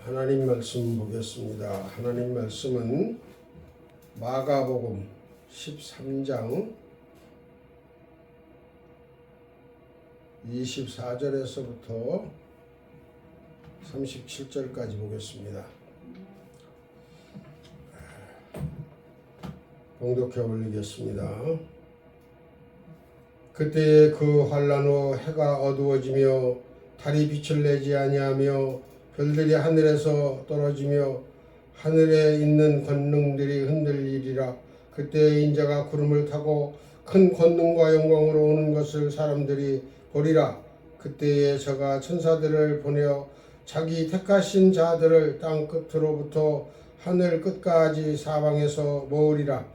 하나님 말씀 보겠습니다. 하나님 말씀은 마가복음 13장 24절에서부터 37절까지 보겠습니다. 봉독해 올리겠습니다. 그때에 그 환란 후 해가 어두워지며 달이 빛을 내지 아니하며 별들이 하늘에서 떨어지며 하늘에 있는 권능들이 흔들리리라. 그때 인자가 구름을 타고 큰 권능과 영광으로 오는 것을 사람들이 보리라. 그때에 저가 천사들을 보내어 자기 택하신 자들을 땅 끝으로부터 하늘 끝까지 사방에서 모으리라.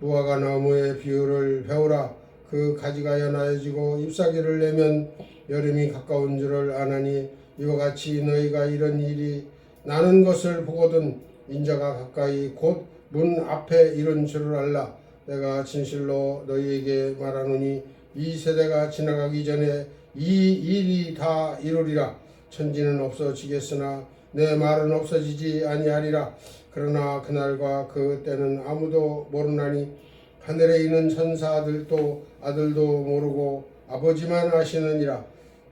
무화과 나무의 비유를 배우라. 그 가지가 연하여지고 잎사귀를 내면 여름이 가까운 줄을 아나니 이와 같이 너희가 이런 일이 나는 것을 보거든 인자가 가까이 곧 문 앞에 이른 줄을 알라. 내가 진실로 너희에게 말하노니 이 세대가 지나가기 전에 이 일이 다 이루리라. 천지는 없어지겠으나 내 말은 없어지지 아니하리라. 그러나 그날과 그 때는 아무도 모르나니 하늘에 있는 천사들도 아들도 모르고 아버지만 아시느니라.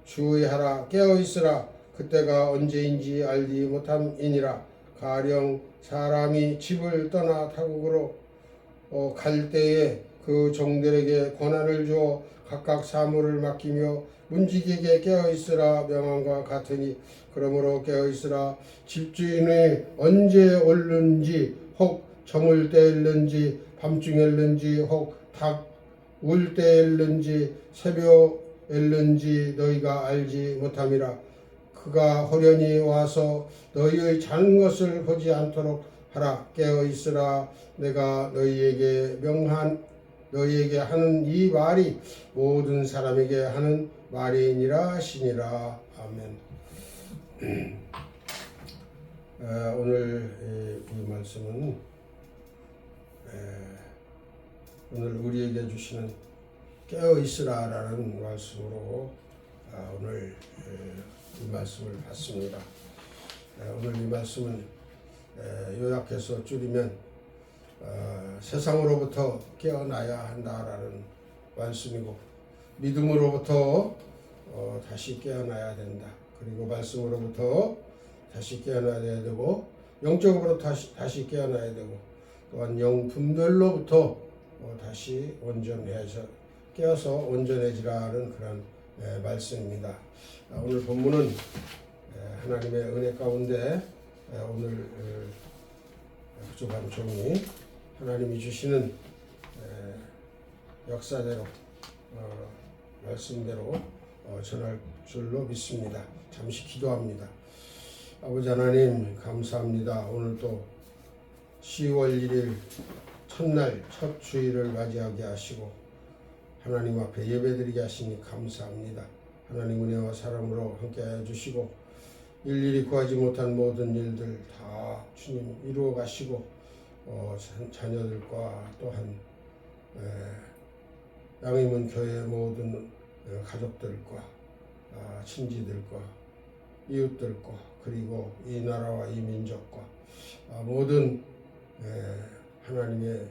주의하라. 깨어있으라. 그때가 언제인지 알지 못함이니라. 가령 사람이 집을 떠나 타국으로 갈 때에 그 종들에게 권한을 주어 각각 사물을 맡기며 문지기에게 깨어있으라 명함과 같으니 그러므로 깨어있으라. 집주인이 언제 올는지 혹 저물 때일는지 밤중일는지 혹 닭 울 때일는지 새벽일는지 너희가 알지 못함이라. 그가 호련히 와서 너희의 자는 것을 보지 않도록 하라. 깨어있으라. 내가 너희에게 하는 이 말이 모든 사람에게 하는 말이니라 하시니라. 아멘. 오늘 이 말씀은 오늘 우리에게 주시는 깨어있으라라는 말씀으로 오늘 이 말씀을 받습니다. 오늘 이 말씀은 요약해서 줄이면 세상으로부터 깨어나야 한다라는 말씀이고 믿음으로부터 다시 깨어나야 된다. 그리고 말씀으로부터 다시 깨어나야 되고 영적으로 다시 깨어나야 되고 또한 영분별로부터 다시 깨어서 온전해지라는 그런 말씀입니다. 오늘 본문은 하나님의 은혜 가운데 오늘 부족한 종이 하나님이 주시는 역사대로 말씀대로 전할 줄로 믿습니다. 잠시 기도합니다. 아버지 하나님 감사합니다. 오늘 또 10월 1일 첫날 첫 주일을 맞이하게 하시고 하나님 앞에 예배드리게 하시니 감사합니다. 하나님 은혜와 사랑으로 함께하여 주시고 일일이 구하지 못한 모든 일들 다 주님 이루어 가시고 자녀들과 또한 양임은 교회 모든 가족들과 친지들과 이웃들과 그리고 이 나라와 이 민족과 모든 하나님의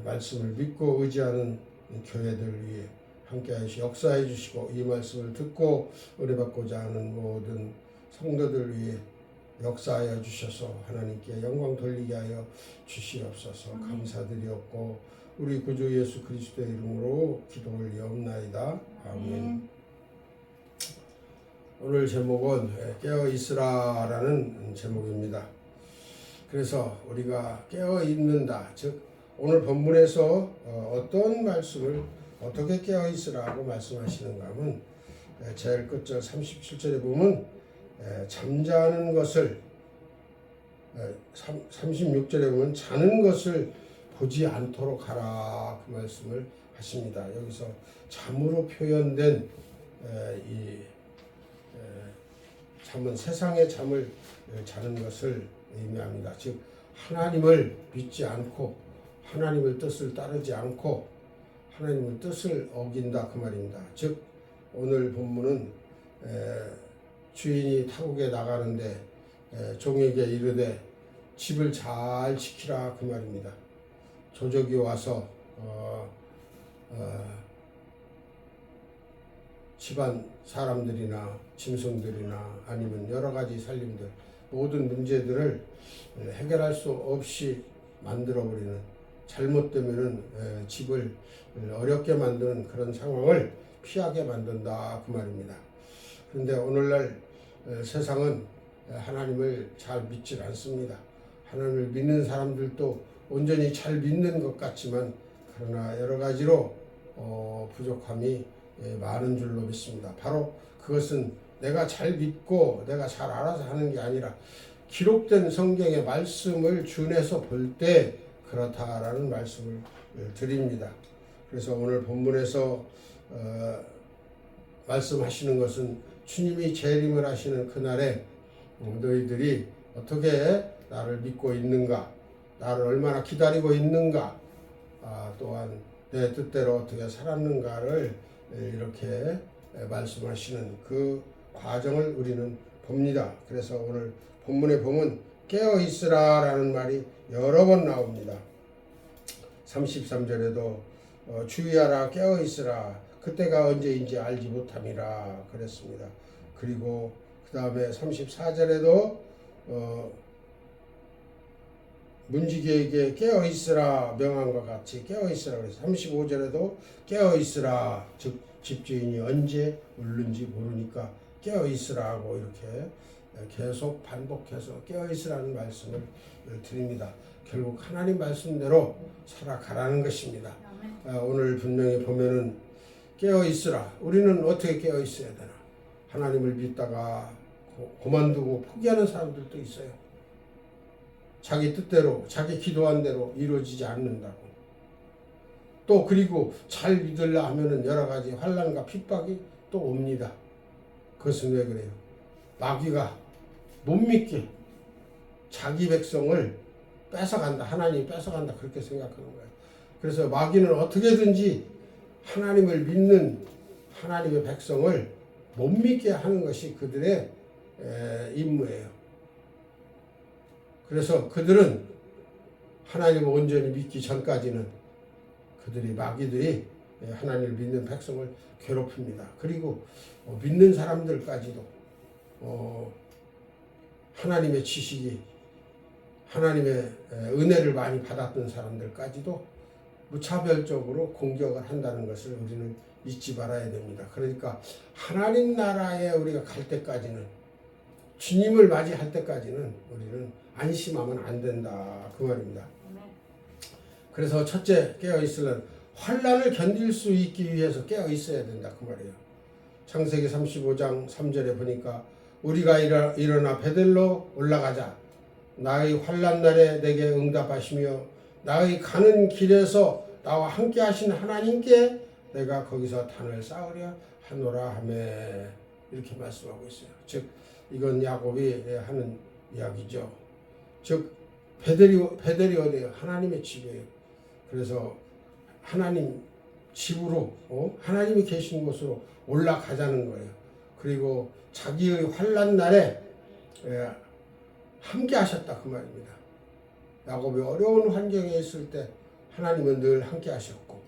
말씀을 믿고 의지하는 교회들 위해 함께하여 역사해 주시고 이 말씀을 듣고 은혜받고자 하는 모든 성도들 위해 역사하여 주셔서 하나님께 영광 돌리게 하여 주시옵소서. 감사드리옵고 우리 구주 예수 그리스도의 이름으로 기도 올리옵나이다. 아멘. 오늘 제목은 깨어있으라라는 제목입니다. 그래서 우리가 깨어있는다, 즉 오늘 본문에서 어떤 말씀을 어떻게 깨어있으라고 말씀하시는가 하면 제일 끝절 37절에 보면 잠자는 것을 36절에 보면 자는 것을 보지 않도록 하라 그 말씀을 하십니다. 여기서 잠으로 표현된 이 잠은 세상의 잠을 자는 것을 의미합니다. 즉 하나님을 믿지 않고 하나님의 뜻을 따르지 않고 하나님의 뜻을 어긴다 그 말입니다. 즉 오늘 본문은 주인이 타국에 나가는데 종에게 이르되 집을 잘 지키라 그 말입니다. 조적이 와서 집안 사람들이나 짐승들이나 아니면 여러 가지 살림들 모든 문제들을 해결할 수 없이 만들어버리는, 잘못되면은 집을 어렵게 만드는 그런 상황을 피하게 만든다 그 말입니다. 그런데 오늘날 세상은 하나님을 잘 믿질 않습니다. 하나님을 믿는 사람들도 온전히 잘 믿는 것 같지만 그러나 여러 가지로 부족함이 많은 줄로 믿습니다. 바로 그것은 내가 잘 믿고 내가 잘 알아서 하는 게 아니라 기록된 성경의 말씀을 준해서 볼 때 그렇다라는 말씀을 드립니다. 그래서 오늘 본문에서 말씀하시는 것은 주님이 재림을 하시는 그날에 너희들이 어떻게 나를 믿고 있는가, 나를 얼마나 기다리고 있는가, 또한 내 뜻대로 어떻게 살았는가를 이렇게 말씀하시는 그 과정을 우리는 봅니다. 그래서 오늘 본문에 보면 깨어 있으라 라는 말이 여러 번 나옵니다. 33절에도 주의하라 깨어 있으라 그때가 언제인지 알지 못함이라 그랬습니다. 그리고 그 다음에 34절에도 문지기에게 깨어 있으라 명함과 같이 깨어 있으라 그래서 35절에도 깨어 있으라 즉 집주인이 언제 울는지 모르니까 깨어 있으라고 이렇게 계속 반복해서 깨어 있으라는 말씀을 드립니다. 결국 하나님 말씀대로 살아가라는 것입니다. 오늘 분명히 보면은 깨어 있으라. 우리는 어떻게 깨어 있어야 되나? 하나님을 믿다가 그만두고 포기하는 사람들도 있어요. 자기 뜻대로 자기 기도한 대로 이루어지지 않는다고. 또 그리고 잘 믿으려 하면은 여러 가지 환난과 핍박이 또 옵니다. 그것은 왜 그래요? 마귀가 못 믿게 자기 백성을 뺏어간다. 하나님이 뺏어간다. 그렇게 생각하는 거예요. 그래서 마귀는 어떻게든지 하나님을 믿는 하나님의 백성을 못 믿게 하는 것이 그들의 임무예요. 그래서 그들은 하나님을 온전히 믿기 전까지는 그들이 마귀들이 하나님을 믿는 백성을 괴롭힙니다. 그리고 믿는 사람들까지도 하나님의 지식이 하나님의 은혜를 많이 받았던 사람들까지도 무차별적으로 공격을 한다는 것을 우리는 잊지 말아야 됩니다. 그러니까 하나님 나라에 우리가 갈 때까지는 주님을 맞이할 때까지는 우리는 안심하면 안 된다 그 말입니다. 그래서 첫째 깨어 있으려면 환난을 견딜 수 있기 위해서 깨어 있어야 된다 그 말이에요. 창세기 35장 3절에 보니까 우리가 일어나 베델로 올라가자. 나의 환난 날에 내게 응답하시며 나의 가는 길에서 나와 함께 하신 하나님께 내가 거기서 단을 쌓으려 하노라 하며 이렇게 말씀하고 있어요. 즉 이건 야곱이 하는 이야기죠. 즉 베델이 어디예요? 하나님의 집이에요. 그래서 하나님 집으로 하나님이 계신 곳으로 올라가자는 거예요. 그리고 자기의 환난 날에 함께 하셨다 그 말입니다. 야곱이 어려운 환경에 있을 때 하나님은 늘 함께 하셨고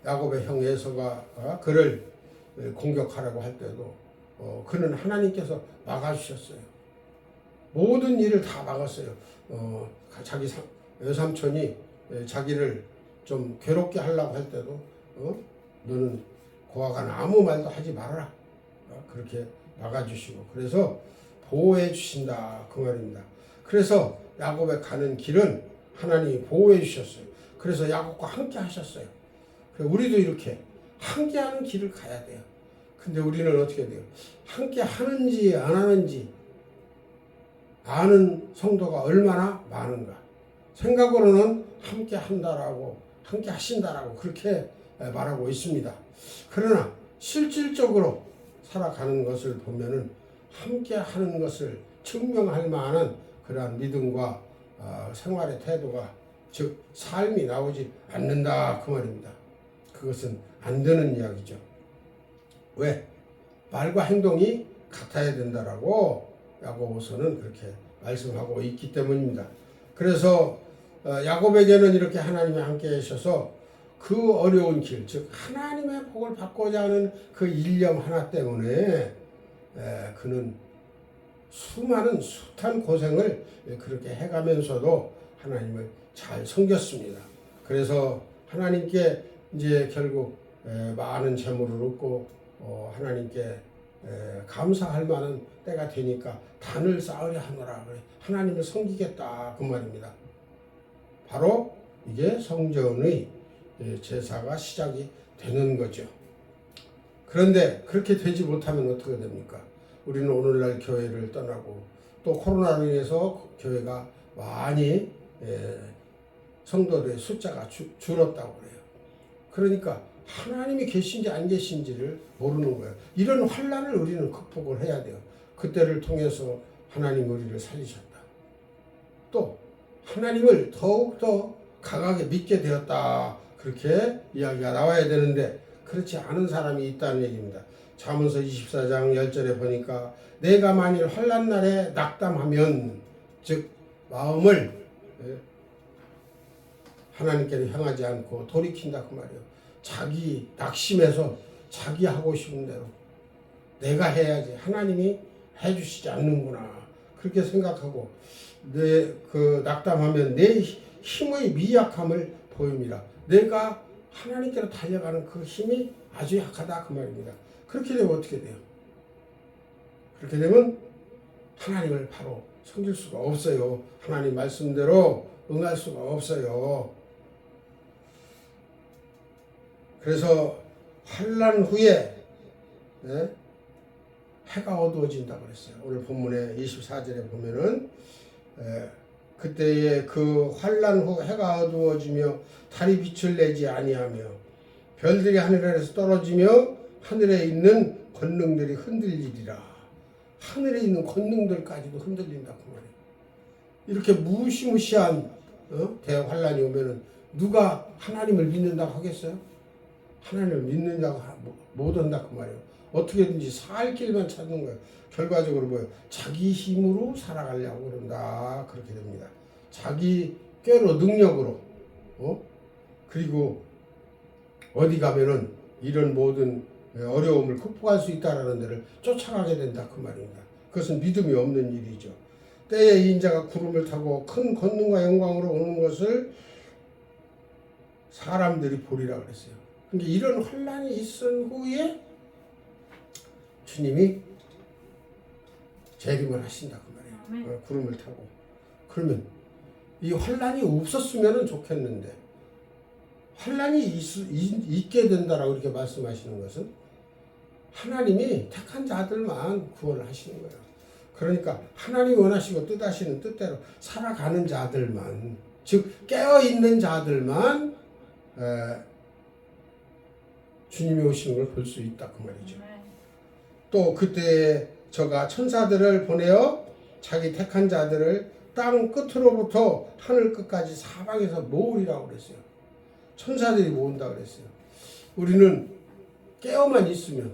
야곱의 형 에서가 그를 공격하라고 할 때도 그는 하나님께서 막아주셨어요. 모든 일을 다 막았어요. 자기 외삼촌이 자기를 좀 괴롭게 하려고 할 때도 너는 고아간 아무 말도 하지 말아라. 그렇게 막아주시고 그래서 보호해 주신다 그 말입니다. 그래서 야곱의 가는 길은 하나님이 보호해 주셨어요. 그래서 야곱과 함께 하셨어요. 우리도 이렇게 함께 하는 길을 가야 돼요. 근데 우리는 어떻게 돼요? 함께 하는지 안 하는지 아는 성도가 얼마나 많은가. 생각으로는 함께 한다라고 함께 하신다라고 그렇게 말하고 있습니다. 그러나 실질적으로 살아가는 것을 보면은 함께 하는 것을 증명할 만한 그러한 믿음과 생활의 태도가 즉 삶이 나오지 않는다 그 말입니다. 그것은 안 되는 이야기죠. 왜? 말과 행동이 같아야 된다라고 야고보서는 그렇게 말씀하고 있기 때문입니다. 그래서 야곱에게는 이렇게 하나님이 함께 하셔서 그 어려운 길, 즉 하나님의 복을 받고자 하는 그 일념 하나 때문에 그는 수많은 숱한 고생을 그렇게 해가면서도 하나님을 잘 섬겼습니다. 그래서 하나님께 이제 결국 많은 재물을 얻고 하나님께 감사할 만한 때가 되니까 단을 쌓으려 하노라 그래. 하나님을 섬기겠다 그 말입니다. 바로 이게 성전의 제사가 시작이 되는 거죠. 그런데 그렇게 되지 못하면 어떻게 됩니까? 우리는 오늘날 교회를 떠나고 또 코로나로 인해서 교회가 많이 성도들의 숫자가 줄었다고 그래요. 그러니까 하나님이 계신지 안 계신지를 모르는 거예요. 이런 환난을 우리는 극복을 해야 돼요. 그때를 통해서 하나님 우리를 살리셨다. 또 하나님을 더욱더 강하게 믿게 되었다. 그렇게 이야기가 나와야 되는데 그렇지 않은 사람이 있다는 얘기입니다. 잠언서 24장 10절에 보니까 내가 만일 환난 날에 낙담하면 즉 마음을 하나님께로 향하지 않고 돌이킨다 그 말이에요. 자기 낙심해서 자기 하고 싶은 대로 내가 해야지 하나님이 해주시지 않는구나 그렇게 생각하고 그 낙담하면 내 힘의 미약함을 보입니다. 내가 하나님께로 달려가는 그 힘이 아주 약하다 그 말입니다. 그렇게 되면 어떻게 돼요? 그렇게 되면 하나님을 바로 섬길 수가 없어요. 하나님 말씀대로 응할 수가 없어요. 그래서 환난 후에 해가 어두워진다고 그랬어요. 오늘 본문의 24절에 보면은 그때의 그 환난 후 해가 어두워지며 달이 빛을 내지 아니하며 별들이 하늘에서 떨어지며 하늘에 있는 권능들이 흔들리리라. 하늘에 있는 권능들까지도 흔들린다 그 말이에요. 이렇게 무시무시한 대환란이 오면은 누가 하나님을 믿는다고 하겠어요? 하나님을 믿는다고 못 한다 그 말이에요. 어떻게든지 살 길만 찾는 거예요. 결과적으로 뭐예요? 자기 힘으로 살아가려고 그런다. 그렇게 됩니다. 자기 꾀로 능력으로 그리고 어디 가면은 이런 모든 어려움을 극복할 수 있다라는 데를 쫓아가게 된다 그 말입니다. 그것은 믿음이 없는 일이죠. 때에 인자가 구름을 타고 큰 권능과 영광으로 오는 것을 사람들이 보리라 그랬어요. 그러니까 이런 환난이 있은 후에 주님이 재림을 하신다 그 말이에요. 구름을 타고. 그러면 이 환난이 없었으면 좋겠는데 환난이 있게 된다라고 이렇게 말씀하시는 것은 하나님이 택한 자들만 구원을 하시는 거예요. 그러니까 하나님이 원하시고 뜻하시는 뜻대로 살아가는 자들만, 즉 깨어있는 자들만 주님이 오시는 걸 볼 수 있다 그 말이죠. 또 그때 저가 천사들을 보내어 자기 택한 자들을 땅 끝으로부터 하늘 끝까지 사방에서 모으리라고 그랬어요. 천사들이 모은다 그랬어요. 우리는 깨어만 있으면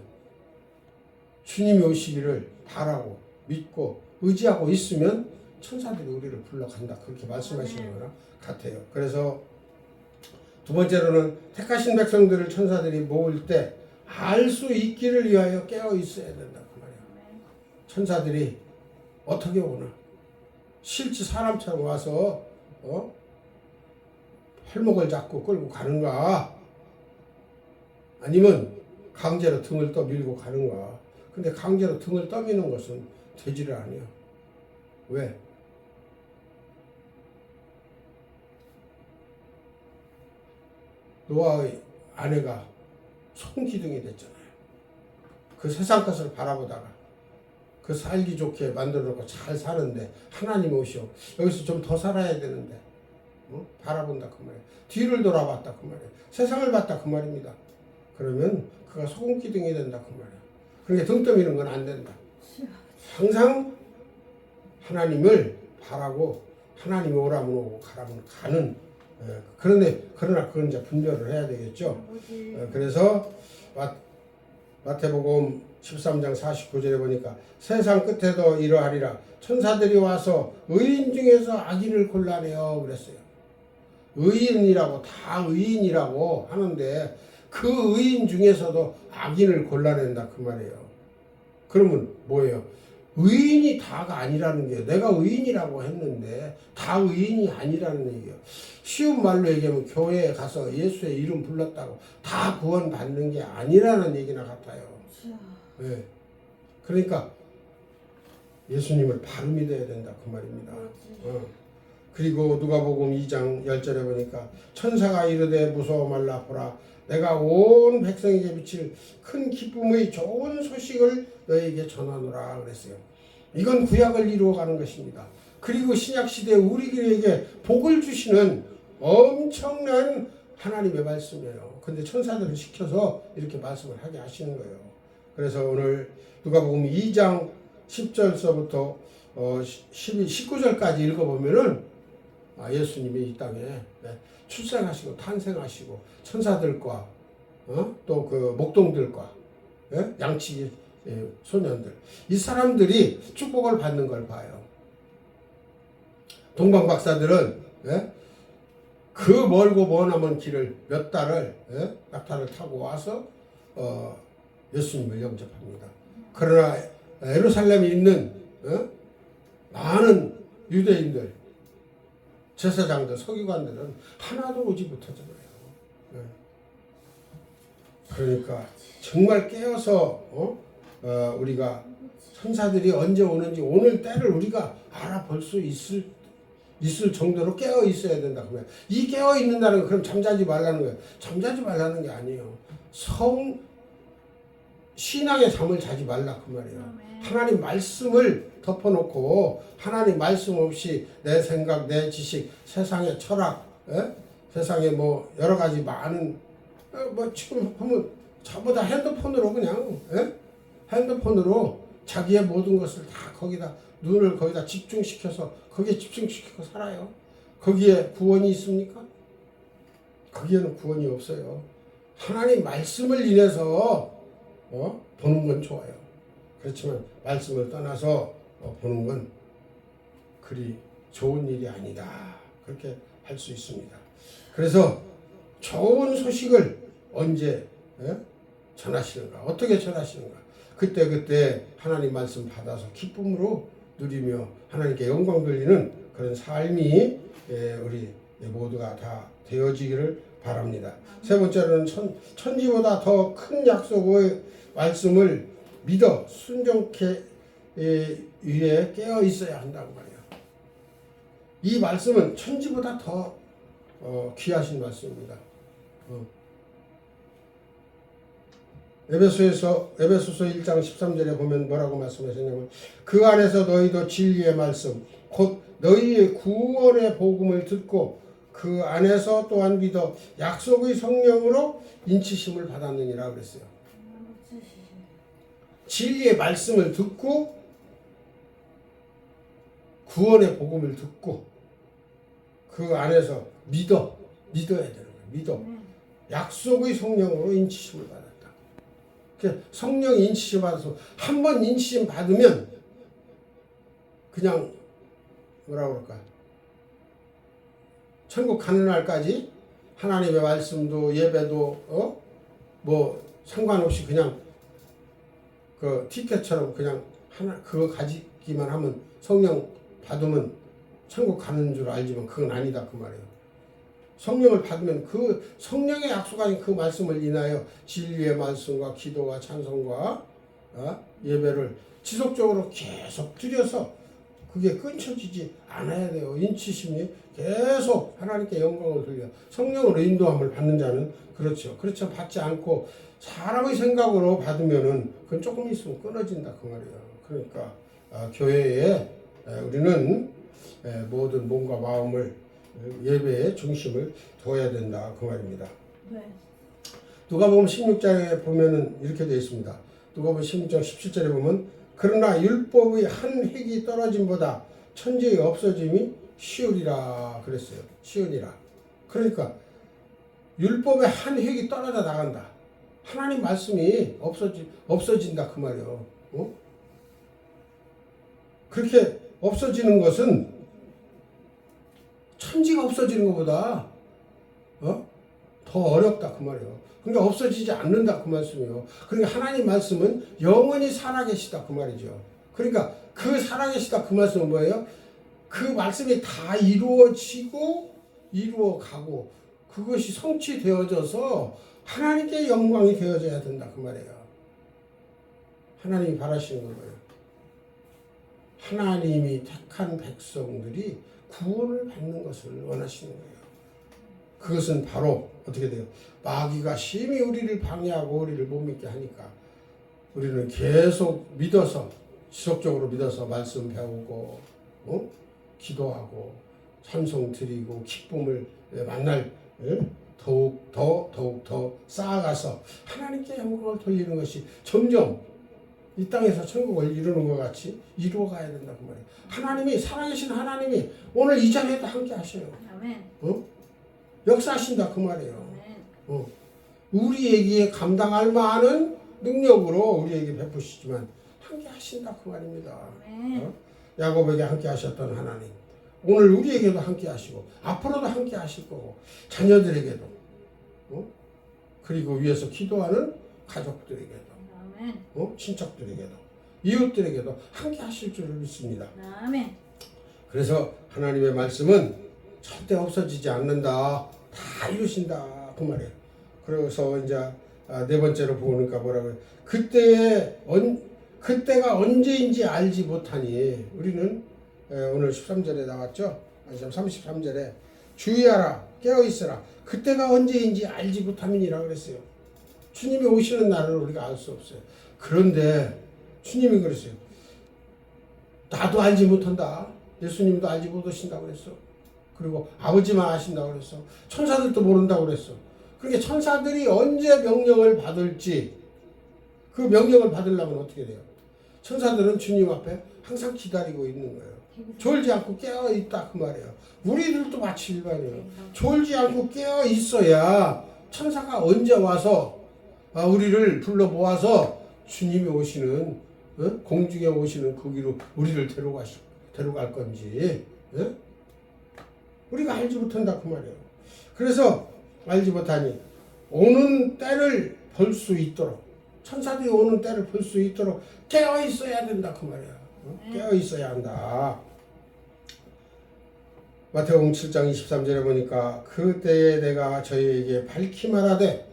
주님이 오시기를 바라고 믿고 의지하고 있으면 천사들이 우리를 불러간다. 그렇게 말씀하시는 거랑 같아요. 그래서 두 번째로는 택하신 백성들을 천사들이 모을 때 알 수 있기를 위하여 깨어 있어야 된다 그 말이에요. 천사들이 어떻게 오나? 실제 사람처럼 와서 팔목을 잡고 끌고 가는가? 아니면 강제로 등을 떠밀고 가는가? 근데 강제로 등을 떠미는 것은 되지를 않아요. 왜? 노아의 아내가 손기둥이 됐잖아요. 그 세상 것을 바라보다가 그 살기 좋게 만들어 놓고 잘 사는데 하나님 오시오. 여기서 좀 더 살아야 되는데 바라본다 그 말이에요. 뒤를 돌아봤다 그 말이에요. 세상을 봤다 그 말입니다. 그러면 그가 소금기둥이 된다 그 말이에요. 그러니까 등 떠미는 건 안 된다. 항상 하나님을 바라고 하나님이 오라면 오고 가라면 가는 그러나 그건 이제 분별을 해야 되겠죠. 그래서 마태복음 13장 49절에 보니까 세상 끝에도 이러하리라. 천사들이 와서 의인 중에서 악인을 골라내어 그랬어요. 의인이라고 다 의인이라고 하는데 그 의인 중에서도 악인을 골라낸다 그 말이에요. 그러면 뭐예요? 의인이 다가 아니라는 게 내가 의인이라고 했는데 다 의인이 아니라는 얘기예요. 쉬운 말로 얘기하면 교회에 가서 예수의 이름 불렀다고 다 구원받는 게 아니라는 얘기나 같아요. 네. 그러니까 예수님을 바로 믿어야 된다 그 말입니다. 그리고 누가복음 2장 10절에 보니까 천사가 이르되 무서워 말라 보라 내가 온 백성에게 미칠 큰 기쁨의 좋은 소식을 너에게 전하노라 그랬어요. 이건 구약을 이루어가는 것입니다. 그리고 신약시대 우리에게 복을 주시는 엄청난 하나님의 말씀이에요. 근데 천사들을 시켜서 이렇게 말씀을 하게 하시는 거예요. 그래서 오늘 누가복음 2장 10절서부터 19절까지 읽어보면은 예수님이 이 땅에 출생하시고 탄생하시고 천사들과 또 그 목동들과 양치 소년들 이 사람들이 축복을 받는 걸 봐요. 동방 박사들은 그 멀고 머나먼 길을 몇 달을 낙타를 타고 와서 예수님을 영접합니다. 그러나 예루살렘에 있는 많은 유대인들 제사장들 서기관들은 하나도 오지 못하잖아요. 그러니까 정말 깨어서 우리가 천사들이 언제 오는지 오늘 때를 우리가 알아볼 수 있을 정도로 깨어 있어야 된다. 그러면 이 깨어 있는다는 건 그럼 잠자지 말라는 거예요. 잠자지 말라는 게 아니에요. 신앙의 잠을 자지 말라 그 말이에요. 하나님 말씀을 덮어놓고 하나님 말씀 없이 내 생각, 내 지식, 세상의 철학, 세상에 뭐 여러 가지 많은 뭐 지금 보면 전부 다 핸드폰으로 그냥 핸드폰으로 자기의 모든 것을 다 거기다 눈을 거기다 집중시켜서 거기에 집중시키고 살아요. 거기에 구원이 있습니까? 거기에는 구원이 없어요. 하나님 말씀을 인해서 보는 건 좋아요. 그렇지만 말씀을 떠나서 보는 건 그리 좋은 일이 아니다. 그렇게 할 수 있습니다. 그래서 좋은 소식을 언제 전하시는가? 어떻게 전하시는가? 그때 하나님 말씀 받아서 기쁨으로 누리며 하나님께 영광 돌리는 그런 삶이 우리 모두가 다 되어지기를 바랍니다. 세 번째로는 천지보다 더 큰 약속의 말씀을 믿어 순종케 위해 깨어 있어야 한다고 말이에요. 이 말씀은 천지보다 더 귀하신 말씀입니다. 에베소서 1장 13절에 보면 뭐라고 말씀하셨냐면 그 안에서 너희도 진리의 말씀 곧 너희의 구원의 복음을 듣고 그 안에서 또한 믿어 약속의 성령으로 인치심을 받았느니라 그랬어요. 진리의 말씀을 듣고 구원의 복음을 듣고 그 안에서 믿어야 되는 거예요. 약속의 성령으로 인치심을 받았다. 성령 인치심 받아서 한 번 인치심 받으면 그냥 뭐라 그럴까? 천국 가는 날까지 하나님의 말씀도 예배도 뭐 상관없이 그냥 그 티켓처럼 그냥 하나 그거 가지기만 하면 성령 받으면 천국 가는 줄 알지만 그건 아니다 그 말이에요. 성령을 받으면 그 성령의 약속하신 그 말씀을 인하여 진리의 말씀과 기도와 찬송과 예배를 지속적으로 계속 드려서 그게 끊쳐지지 않아야 돼요. 인치심이 계속 하나님께 영광을 돌려 성령으로 인도함을 받는 자는 그렇죠. 그렇죠. 받지 않고 사람의 생각으로 받으면은 그건 조금 있으면 끊어진다 그 말이에요. 그러니까 교회에 우리는 모든 몸과 마음을 예배의 중심을 둬야 된다 그 말입니다. 네. 누가복음 16장에 보면은 이렇게 되어 있습니다. 누가복음 16장 17절에 보면 그러나 율법의 한 획이 떨어짐보다 천지의 없어짐이 쉬우리라 그랬어요. 쉬우리라. 그러니까 율법의 한 획이 떨어져 나간다. 하나님 말씀이 없어진다 그 말이요. 그렇게 없어지는 것은 천지가 없어지는 것보다 더 어렵다 그 말이에요. 그러니까 없어지지 않는다 그 말씀이에요. 그러니까 하나님 말씀은 영원히 살아계시다 그 말이죠. 그러니까 그 살아계시다 그 말씀은 뭐예요? 그 말씀이 다 이루어지고 이루어가고 그것이 성취되어져서 하나님께 영광이 되어져야 된다 그 말이에요. 하나님이 바라시는 거예요. 하나님이 택한 백성들이 구원을 받는 것을 원하시는 거예요. 그것은 바로 어떻게 돼요? 마귀가 심히 우리를 방해하고 우리를 못 믿게 하니까 우리는 계속 믿어서 지속적으로 믿어서 말씀 배우고 기도하고 찬송 드리고 기쁨을 만날 더욱 더 쌓아가서 하나님께 영광을 돌리는 것이 점점 이 땅에서 천국을 이루는 것 같이 이루어가야 된다 그 말이에요. 하나님이 살아계신 하나님이 오늘 이 자리에도 함께 하셔요. 아멘. 역사하신다 그 말이에요. 우리에게 감당할 만한 능력으로 우리에게 베푸시지만 함께 하신다 그 말입니다. 야곱에게 함께 하셨던 하나님 오늘 우리에게도 함께 하시고 앞으로도 함께 하실 거고 자녀들에게도 그리고 위에서 기도하는 가족들에게도 친척들에게도 이웃들에게도 함께 하실 줄 믿습니다. 아멘. 그래서 하나님의 말씀은 절대 없어지지 않는다. 다 이루신다 그 말이에요. 그래서 이제 네 번째로 보니까 뭐라고요? 그때가 언제인지 알지 못하니 우리는 오늘 13절에 나왔죠. 33절에 주의하라 깨어있으라 그때가 언제인지 알지 못함이니라 그랬어요. 주님이 오시는 날을 우리가 알 수 없어요. 그런데 주님이 그랬어요. 나도 알지 못한다. 예수님도 알지 못하신다고 그랬어. 그리고 아버지만 아신다고 그랬어. 천사들도 모른다고 그랬어. 그러니까 천사들이 언제 명령을 받을지 그 명령을 받으려면 어떻게 돼요? 천사들은 주님 앞에 항상 기다리고 있는 거예요. 졸지 않고 깨어 있다 그 말이에요. 우리들도 마치 일반이에요. 졸지 않고 깨어 있어야 천사가 언제 와서 우리를 불러 모아서 주님이 오시는 공중에 오시는 거기로 우리를 데려갈 건지 우리가 알지 못한다 그 말이에요. 그래서 알지 못하니 오는 때를 볼 수 있도록 천사들이 오는 때를 볼 수 있도록 깨어 있어야 된다 그 말이야. 깨어 있어야 한다. 마태복음 7장 23절에 보니까 그때에 내가 저희에게 밝히 말하되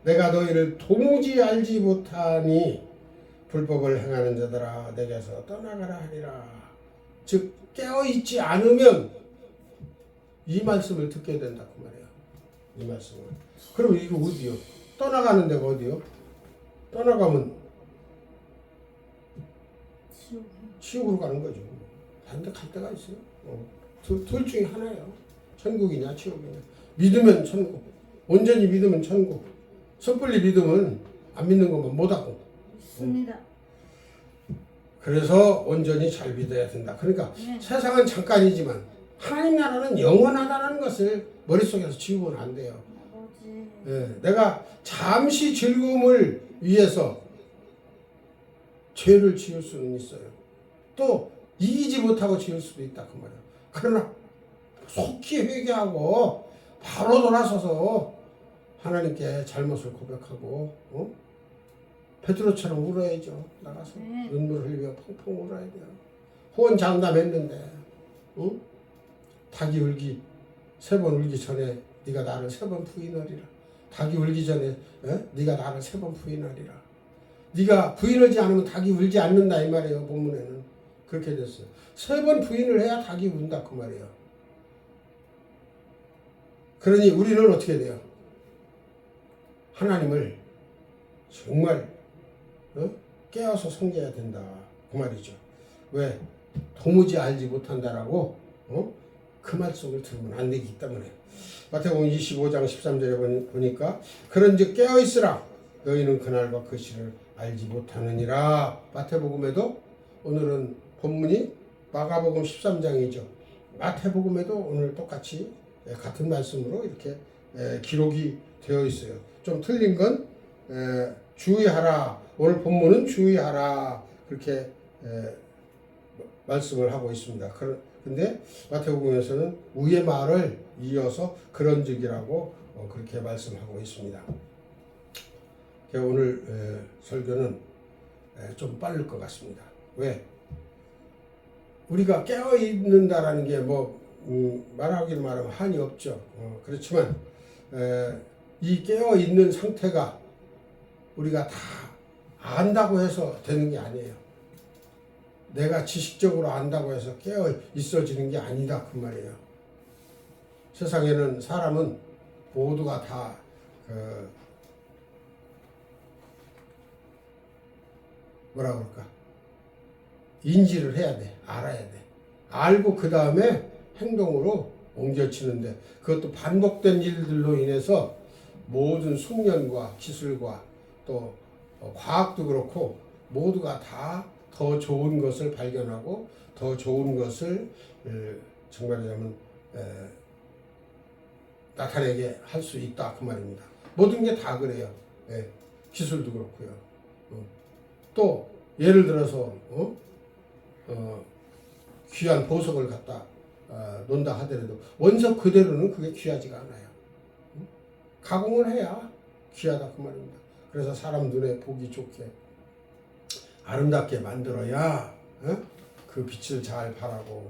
내가 너희를 도무지 알지 못하니 불법을 행하는 자들아 내게서 떠나가라 하리라. 즉 깨어 있지 않으면 이 말씀을 듣게 된다 그 말이에요. 이 말씀을. 그럼 이거 어디요? 떠나가는 데가 어디요? 떠나가면 지옥으로 가는 거죠. 다른 데 갈 데가 있어요. 둘 중에 하나예요. 천국이냐 지옥이냐. 믿으면 천국. 온전히 믿으면 천국. 섣불리 믿으면 안 믿는 것만 못하고. 맞습니다. 그래서 온전히 잘 믿어야 된다. 그러니까 세상은 잠깐이지만 하나님 나라는 영원하다는 것을 머릿속에서 지우면 안 돼요. 내가 잠시 즐거움을 위해서 죄를 지을 수는 있어요. 또 이기지 못하고 지을 수도 있다 그 말이에요. 그러나 속히 회개하고 바로 돌아서서 하나님께 잘못을 고백하고 베드로처럼 울어야죠. 나가서 눈물을 흘리며 펑펑 울어야 돼요. 호언장담했는데 닭이 울기 3번 울기 전에 네가 나를 3번 부인하리라. 닭이 울기 전에 네가 나를 3번 부인하리라. 네가 부인하지 않으면 닭이 울지 않는다 이 말이에요. 본문에는 그렇게 됐어요. 3번 부인을 해야 닭이 운다 그 말이에요. 그러니 우리는 어떻게 돼요? 하나님을 정말 깨어서 섬겨야 된다 그 말이죠. 왜? 도무지 알지 못한다라고 그 말씀을 들으면 안 되기 때문에. 마태복음 25장 13절에 보니까 그런즉 깨어있으라 너희는 그날과 그 시를 알지 못하느니라. 마태복음에도 오늘은 본문이 마가복음 13장이죠. 마태복음에도 오늘 똑같이 같은 말씀으로 이렇게 기록이 되어 있어요. 좀 틀린 건 주의하라. 오늘 본문은 주의하라. 그렇게 말씀을 하고 있습니다. 근데 마태복음에서는 위의 말을 이어서 그런즉이라고 그렇게 말씀하고 있습니다. 오늘 설교는 좀 빠를 것 같습니다. 왜? 우리가 깨어 있는다라는 게 말하기로 말하면 한이 없죠. 그렇지만 이 깨어 있는 상태가 우리가 다 안다고 해서 되는 게 아니에요. 내가 지식적으로 안다고 해서 깨어 있어지는 게 아니다 그 말이에요. 세상에는 사람은 모두가 다 뭐라 그럴까? 인지를 해야 돼. 알아야 돼. 알고 그 다음에 행동으로 옮겨치는데 그것도 반복된 일들로 인해서 모든 숙련과 기술과 또 과학도 그렇고 모두가 다 더 좋은 것을 발견하고 더 좋은 것을 정말 말하자면 나타내게 할 수 있다 그 말입니다. 모든 게 다 그래요. 기술도 그렇고요. 또 예를 들어서 귀한 보석을 갖다 논다 하더라도 원석 그대로는 그게 귀하지가 않아요. 가공을 해야 귀하다 그 말입니다. 그래서 사람 눈에 보기 좋게 아름답게 만들어야 그 빛을 잘 발하고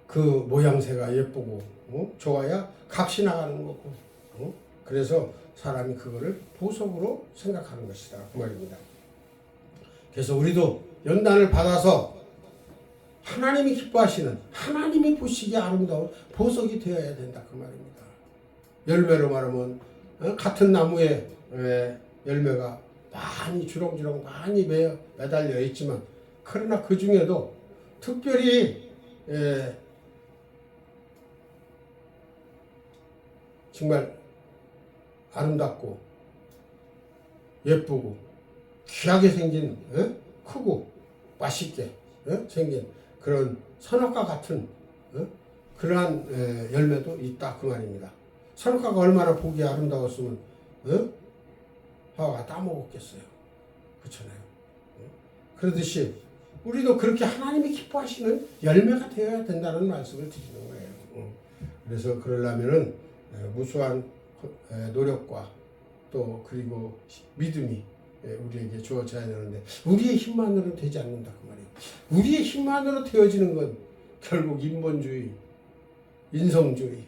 그 모양새가 예쁘고 좋아야 값이 나가는 거고 그래서 사람이 그거를 보석으로 생각하는 것이다 그 말입니다. 그래서 우리도 연단을 받아서 하나님이 기뻐하시는 하나님이 보시기에 아름다운 보석이 되어야 된다 그 말입니다. 열매로 말하면 같은 나무에 열매가 많이 주렁주렁 많이 매달려 있지만 그러나 그 중에도 특별히 정말 아름답고 예쁘고 귀하게 생긴 크고 맛있게 생긴 그런 선악과 같은 그러한 열매도 있다 그 말입니다. 선악과가 얼마나 보기 아름다웠으면 하와가 따먹었겠어요. 그렇잖아요. 그러듯이 우리도 그렇게 하나님이 기뻐하시는 열매가 되어야 된다는 말씀을 드리는 거예요. 그래서 그러려면은 무수한 노력과 또 그리고 믿음이 우리에게 주어져야 되는데 우리의 힘만으로 되지 않는다 그 말이에요. 우리의 힘만으로 되어지는 건 결국 인본주의, 인성주의,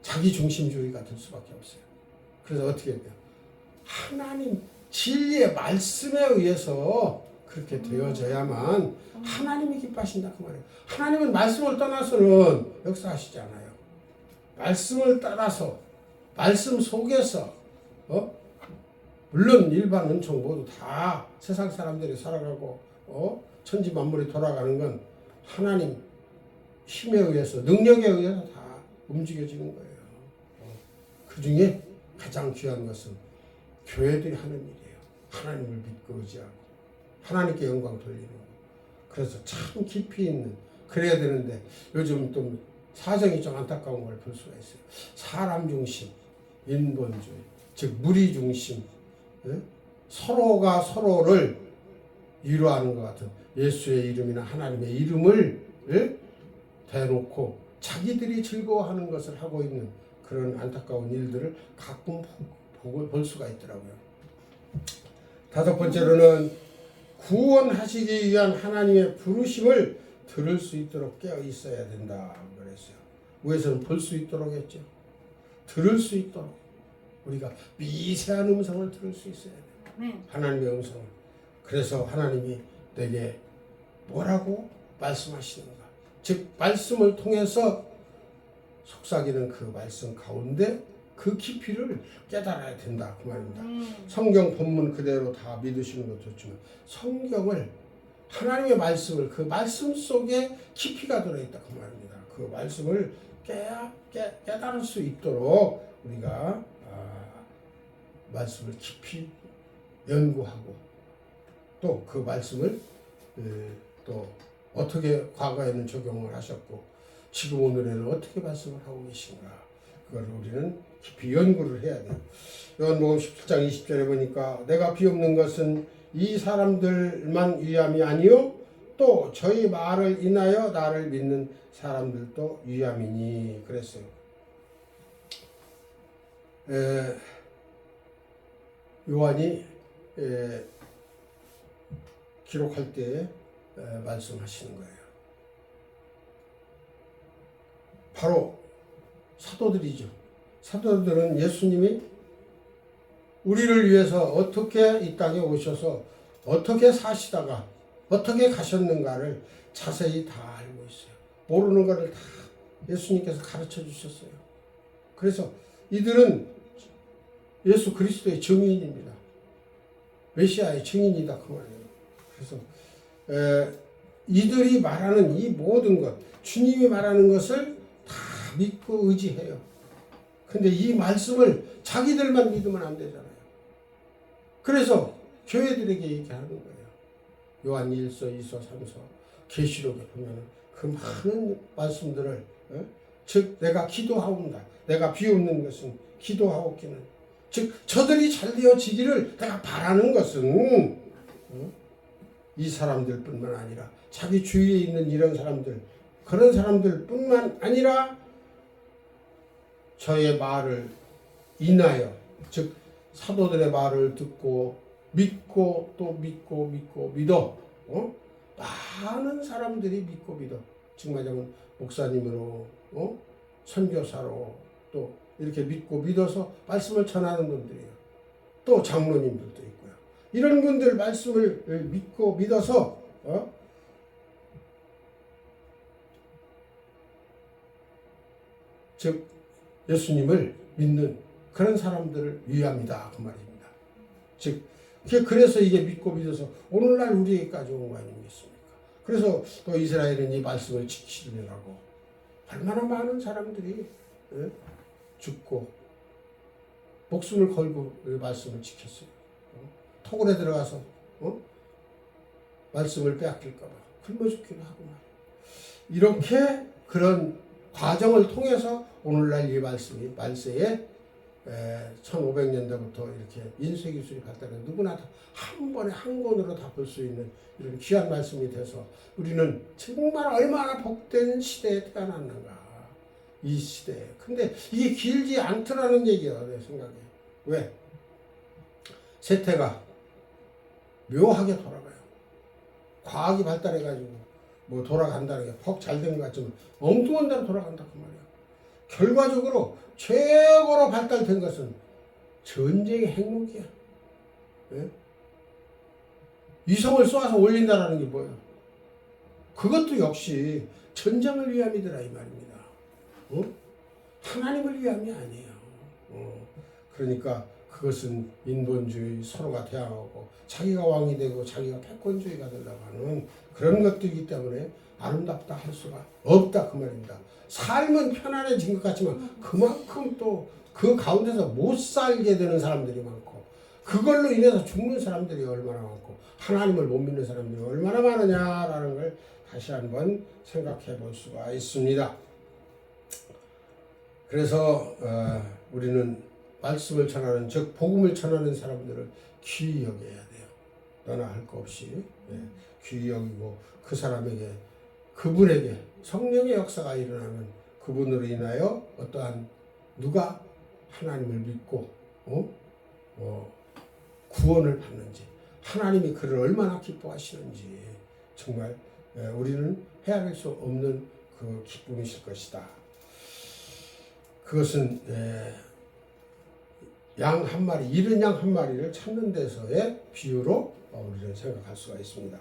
자기중심주의가 될 수밖에 없어요. 그래서 어떻게 돼요? 하나님 진리의 말씀에 의해서 그렇게 되어져야만 하나님이 기뻐하신다 그 말이에요. 하나님은 말씀을 떠나서는 역사하시지 않아요. 말씀을 따라서 말씀 속에서 물론 일반 은총 모두 다 세상 사람들이 살아가고 천지 만물이 돌아가는 건 하나님 힘에 의해서 능력에 의해서 다 움직여지는 거예요. 그 중에 가장 귀한 것은 교회들이 하는 일이에요. 하나님을 믿고 의지하고 하나님께 영광 돌리는 거. 그래서 참 깊이 있는 그래야 되는데 요즘 또 사정이 좀 안타까운 걸 볼 수가 있어요. 사람 중심, 인본주의, 즉 무리 중심, 서로가 서로를 위로하는 것 같은 예수의 이름이나 하나님의 이름을 대놓고 자기들이 즐거워하는 것을 하고 있는 그런 안타까운 일들을 가끔 볼 수가 있더라고요. 다섯 번째로는 구원하시기 위한 하나님의 부르심을 들을 수 있도록 깨어 있어야 된다 그랬어요. 위에서는 볼 수 있도록 했죠. 들을 수 있도록 우리가 미세한 음성을 들을 수 있어야 돼요. 하나님의 음성을. 그래서 하나님이 내게 뭐라고 말씀하시는가. 즉 말씀을 통해서 속삭이는 그 말씀 가운데 그 깊이를 깨달아야 된다 그 말입니다. 성경 본문 그대로 다 믿으시는 것도 좋지만 성경을 하나님의 말씀을 그 말씀 속에 깊이가 들어있다 그 말입니다. 그 말씀을 깨달을 수 있도록 우리가 말씀을 깊이 연구하고 또 그 말씀을 또 어떻게 과거에는 적용을 하셨고 지금 오늘에는 어떻게 말씀을 하고 계신가 그걸 우리는 깊이 연구를 해야 돼요. 요한복음 17장 20절에 보니까 내가 비옵는 것은 이 사람들만 위함이 아니요 또 저희 말을 인하여 나를 믿는 사람들도 위함이니 그랬어요. 요한이 기록할 때 말씀하시는 거예요. 바로 사도들이죠. 사도들은 예수님이 우리를 위해서 어떻게 이 땅에 오셔서 어떻게 사시다가 어떻게 가셨는가를 자세히 다 알고 있어요. 모르는 것을 다 예수님께서 가르쳐 주셨어요. 그래서 이들은 예수 그리스도의 증인입니다. 메시아의 증인이다 그 말이에요. 그래서 이들이 말하는 이 모든 것, 주님이 말하는 것을 다 믿고 의지해요. 근데 이 말씀을 자기들만 믿으면 안 되잖아요. 그래서 교회들에게 얘기하는 거예요. 요한 1서, 2서, 3서, 계시록에 보면 그 많은 말씀들을 즉 내가 기도하옵니다. 내가 비웃는 것은 기도하옵기는 즉 저들이 잘 되어지기를 내가 바라는 것은 이 사람들뿐만 아니라 자기 주위에 있는 이런 사람들 그런 사람들뿐만 아니라 저의 말을 인하여 즉 사도들의 말을 듣고 믿고 또 믿고 믿어 많은 사람들이 믿고 믿어 지금 말하자면 목사님으로 선교사로 또 이렇게 믿고 믿어서 말씀을 전하는 분들이에요. 또 장로님들도 있고요. 이런 분들 말씀을 믿고 믿어서 즉 예수님을 믿는 그런 사람들을 위함이다 그 말입니다. 즉 그래서 이게 믿고 믿어서 오늘날 우리에게까지 온 거 아니겠습니까? 그래서 또 이스라엘은 이 말씀을 지키려고 얼마나 많은 사람들이 죽고 목숨을 걸고 이 말씀을 지켰어요. 토굴에 들어가서 말씀을 빼앗길까 봐 굶어 죽기도 하고 말이에요. 이렇게 그런 과정을 통해서 오늘날 이 말씀이 말세에 1500년대부터 이렇게 인쇄기술이 발달해 누구나 한 번에 한 권으로 다 볼 수 있는 이런 귀한 말씀이 돼서 우리는 정말 얼마나 복된 시대에 태어났는가 이 시대에. 근데 이게 길지 않더라는 얘기야 내 생각에. 왜? 세태가 묘하게 돌아가요. 과학이 발달해가지고 뭐 돌아간다는 게 퍽 잘 된 것 같지만 엉뚱한 대로 돌아간다 그 말이야. 결과적으로 최고로 발달된 것은 전쟁의 핵무기야. 네? 이성을 쏘아서 올린다는 게 뭐예요? 그것도 역시 전쟁을 위함이더라 이 말입니다. 하나님을 위함이 아니에요. 그러니까 그것은 인본주의 서로가 대항하고 자기가 왕이 되고 자기가 패권주의가 되려고 하는 그런 것들이기 때문에 아름답다 할 수가 없다 그 말입니다. 삶은 편안해진 것 같지만 그만큼 또 그 가운데서 못 살게 되는 사람들이 많고 그걸로 인해서 죽는 사람들이 얼마나 많고 하나님을 못 믿는 사람들이 얼마나 많으냐라는 걸 다시 한번 생각해 볼 수가 있습니다. 그래서 우리는 말씀을 전하는 즉 복음을 전하는 사람들을 귀히 여겨야 돼요. 너나 할 거 없이 귀히 여기고 그 사람에게 그분에게 성령의 역사가 일어나면 그분으로 인하여 어떠한 누가 하나님을 믿고 구원을 받는지 하나님이 그를 얼마나 기뻐하시는지 정말 우리는 헤아릴 수 없는 그 기쁨이실 것이다. 그것은 양 한 마리, 잃은 양 한 마리를 찾는 데서의 비유로 우리는 생각할 수가 있습니다.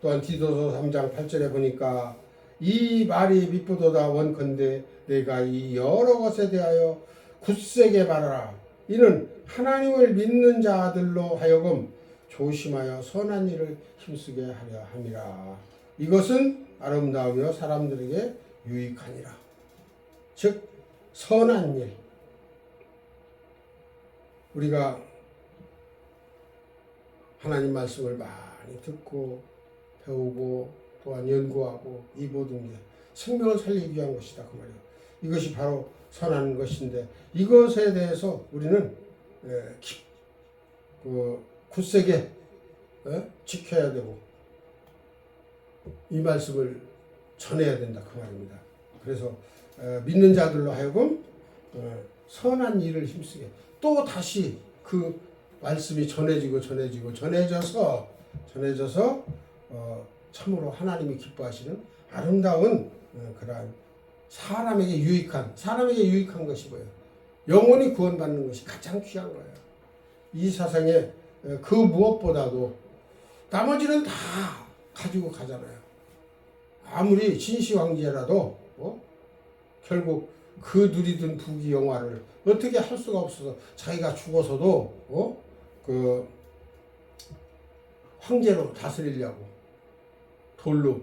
또한 디도서 3장 8절에 보니까 이 말이 미쁘도다 원컨대 내가 이 여러 것에 대하여 굳세게 말하라. 이는 하나님을 믿는 자들로 하여금 조심하여 선한 일을 힘쓰게 하려 함이라. 이것은 아름다우며 사람들에게 유익하니라. 즉 선한 일. 우리가 하나님 말씀을 많이 듣고 배우고 또한 연구하고 이 모든 게 생명을 살리기 위한 것이다 그 말이에요. 이것이 바로 선한 것인데 이것에 대해서 우리는 굳세게 지켜야 되고 이 말씀을 전해야 된다 그 말입니다. 그래서 믿는 자들로 하여금 선한 일을 힘쓰게 또 다시 그 말씀이 전해져서 참으로 하나님이 기뻐하시는 아름다운 그러한 사람에게 유익한 것이 뭐예요? 영혼이 구원받는 것이 가장 귀한 거예요. 이 세상에 그 무엇보다도 나머지는 다 가지고 가잖아요. 아무리 진시황제라도 결국 그 누리던 부귀영화를 어떻게 할 수가 없어서 자기가 죽어서도 그 황제로 다스리려고 돌로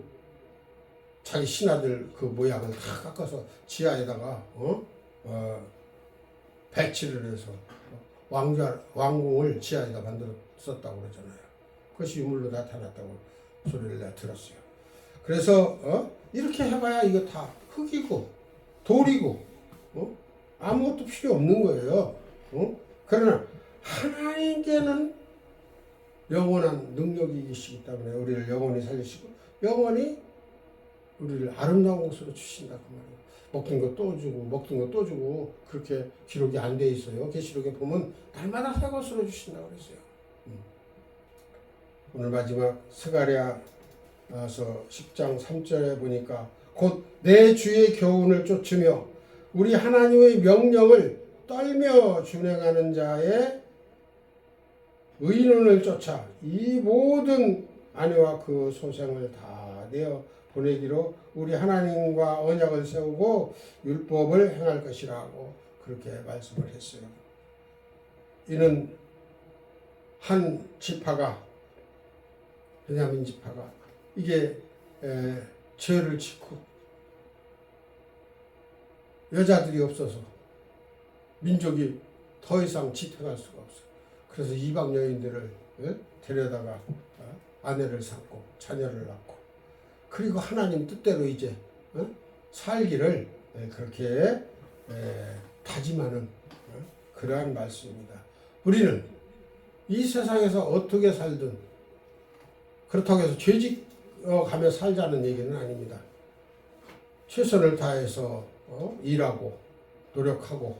자기 신하들 그 모양을 다 깎아서 지하에다가 배치를 해서 왕궁을 지하에다 만들었었다고 그러잖아요. 그것이 유물로 나타났다고 소리를 내가 들었어요. 그래서 이렇게 해봐야 이거 다 흙이고 돌이고 아무것도 필요 없는 거예요. 그러나 하나님께는 영원한 능력이 계시기 때문에 우리를 영원히 살리시고 영원히 우리를 아름다운 곳으로 주신다 그 말이에요. 먹던 거 또 주고 그렇게 기록이 안 돼 있어요. 계시록에 보면 날마다 새 것으로 주신다 그랬어요. 오늘 마지막 스가랴서 10장 3절에 보니까 곧 내 주의 교훈을 쫓으며 우리 하나님의 명령을 떨며 준행하는 자의 의논을 쫓아 이 모든 아내와 그 소생을 다 내어 보내기로 우리 하나님과 언약을 세우고 율법을 행할 것이라고 그렇게 말씀을 했어요. 이는 한 지파가 베냐민 지파가 이게 죄를 짓고 여자들이 없어서 민족이 더 이상 지탱할 수가 없어. 그래서 이방 여인들을 데려다가 아내를 삼고 자녀를 낳고 그리고 하나님 뜻대로 이제 살기를 그렇게 다짐하는 그러한 말씀입니다. 우리는 이 세상에서 어떻게 살든 그렇다고 해서 죄짓가며 살자는 얘기는 아닙니다. 최선을 다해서 일하고 노력하고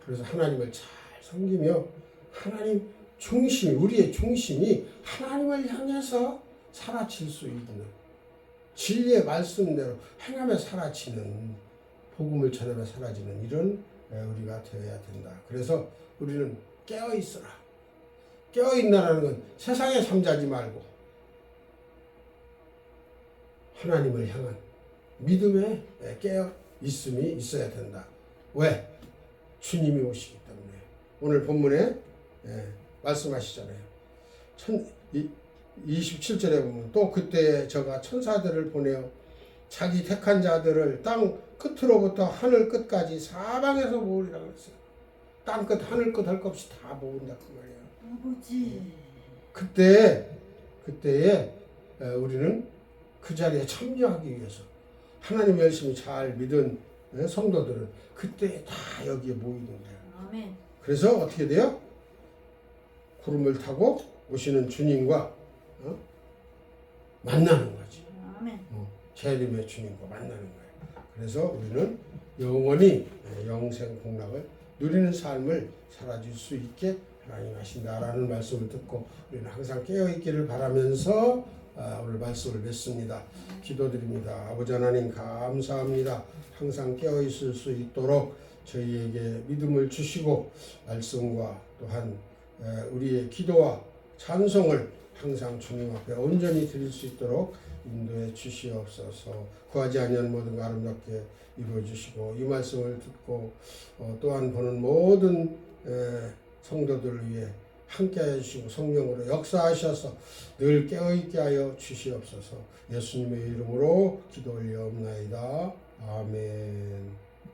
그래서 하나님을 잘 섬기며 하나님 중심이 우리의 중심이 하나님을 향해서 살아칠 수 있는 진리의 말씀대로 행하며 살아치는 복음을 전하며 사라지는 이런 우리가 되어야 된다. 그래서 우리는 깨어있어라. 깨어있나라는 건 세상에 잠자지 말고 하나님을 향한 믿음에 깨어있음이 있어야 된다. 왜? 주님이 오시기 때문에. 오늘 본문에 말씀하시잖아요. 27절에 보면 또 그때 저가 천사들을 보내어 자기 택한 자들을 땅 끝으로부터 하늘 끝까지 사방에서 모으리라 그랬어요. 땅 끝 하늘 끝 할 것 없이 다 모은다 그 말이에요. 아버지. 그때에 우리는 그 자리에 참여하기 위해서 하나님 열심히 잘 믿은 성도들은 그때 다 여기에 모이는 거예요. 아멘. 그래서 어떻게 돼요? 구름을 타고 오시는 주님과 만나는 거지. 아멘. 재림의 주님과 만나는 거예요. 그래서 우리는 영원히 영생 복락을 누리는 삶을 살아줄 수 있게 하나님 하신다라는 말씀을 듣고 우리는 항상 깨어있기를 바라면서 오늘 말씀을 맺습니다. 기도드립니다. 아버지 하나님 감사합니다. 항상 깨어있을 수 있도록 저희에게 믿음을 주시고 말씀과 또한 우리의 기도와 찬송을 항상 주님 앞에 온전히 드릴 수 있도록 인도해 주시옵소서. 구하지 아니한 모든 아름답게 이루어 주시고 이 말씀을 듣고 또한 보는 모든 성도들을 위해 함께해 주시고 성령으로 역사하셔서 늘 깨어있게 하여 주시옵소서. 예수님의 이름으로 기도 올려옵나이다. 아멘.